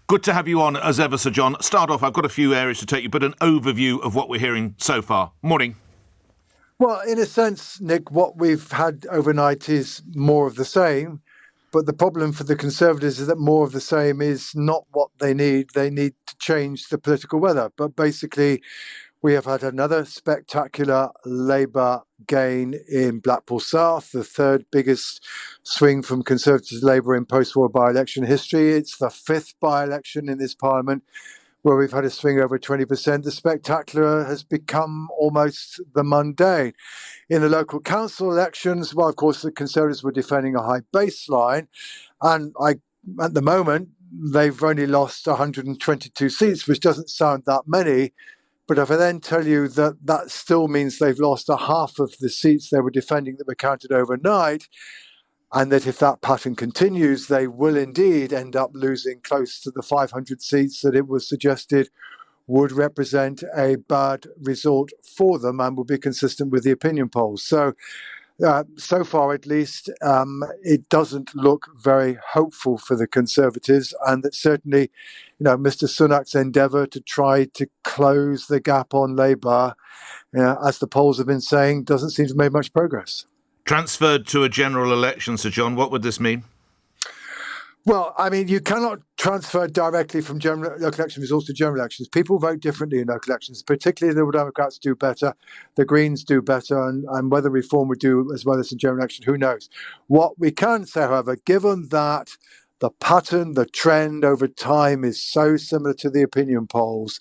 Good to have you on as ever, Sir John. Start off, I've got a few areas to take you, but an overview of what we're hearing so far. Morning. Well, in a sense, Nick, what we've had overnight is more of the same. But the problem for the Conservatives is that more of the same is not what they need. They need to change the political weather. But basically, we have had another spectacular Labour gain in Blackpool South, the third biggest swing from Conservatives to Labour in post-war by-election history. It's the fifth by-election in this Parliament where we've had a swing over 20%. The spectacular has become almost the mundane. In the local council elections, well, of course, the Conservatives were defending a high baseline. And at the moment, they've only lost 122 seats, which doesn't sound that many. But if I then tell you that that still means they've lost a half of the seats they were defending that were counted overnight, and that if that pattern continues, they will indeed end up losing close to the 500 seats that it was suggested would represent a bad result for them and would be consistent with the opinion polls. So far, at least, it doesn't look very hopeful for the Conservatives, and that certainly, Mr. Sunak's endeavour to try to close the gap on Labour, as the polls have been saying, doesn't seem to have made much progress. Transferred to a general election, Sir John, what would this mean? Well, I mean, you cannot transfer directly from local election results to general elections. People vote differently in local elections, particularly the Liberal Democrats do better, the Greens do better, and whether Reform would do as well as the general election, who knows? What we can say, however, given that the pattern, the trend over time is so similar to the opinion polls,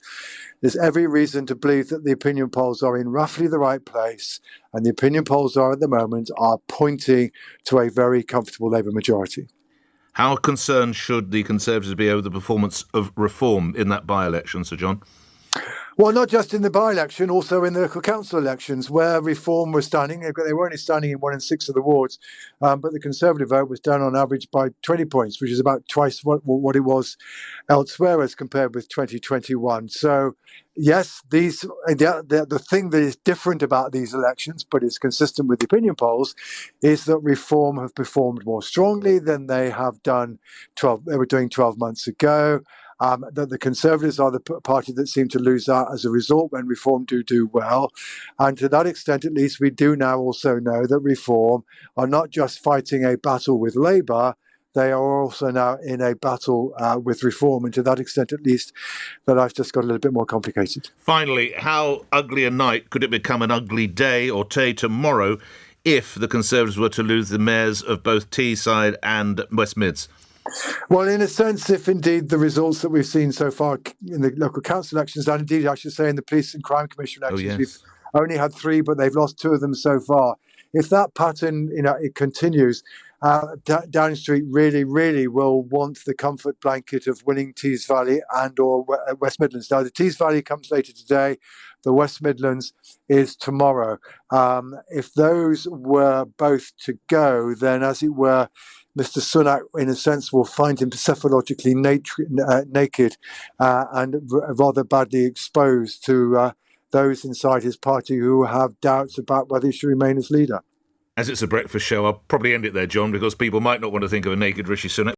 there's every reason to believe that the opinion polls are in roughly the right place, and the opinion polls at the moment are pointing to a very comfortable Labour majority. How concerned should the Conservatives be over the performance of Reform in that by-election, Sir John? Well, not just in the by-election, also in the local council elections, where Reform was stunning. They were only stunning in 1 in 6 of the wards, but the Conservative vote was down on average by 20 points, which is about twice what it was elsewhere as compared with 2021. So, yes, the thing that is different about these elections, but is consistent with the opinion polls, is that Reform have performed more strongly than they have done. They were doing 12 months ago. That the Conservatives are the party that seem to lose out as a result when Reform do well. And to that extent, at least, we do now also know that Reform are not just fighting a battle with Labour, they are also now in a battle with Reform. And to that extent, at least, that life's just got a little bit more complicated. Finally, how ugly a night could it become an ugly day or day tomorrow if the Conservatives were to lose the mayors of both Teesside and West Mids? Well, in a sense, if indeed the results that we've seen so far in the local council elections, and indeed, I should say, in the Police and Crime Commission elections, We've only had 3, but they've lost 2 of them so far. If that pattern, it continues, Downing Street really will want the comfort blanket of winning Tees Valley and or West Midlands. Now, the Tees Valley comes later today. The West Midlands is tomorrow. If those were both to go, then, as it were, Mr. Sunak, in a sense, will find him psychologically naked and rather badly exposed to those inside his party who have doubts about whether he should remain as leader. As it's a breakfast show, I'll probably end it there, John, because people might not want to think of a naked Rishi Sunak.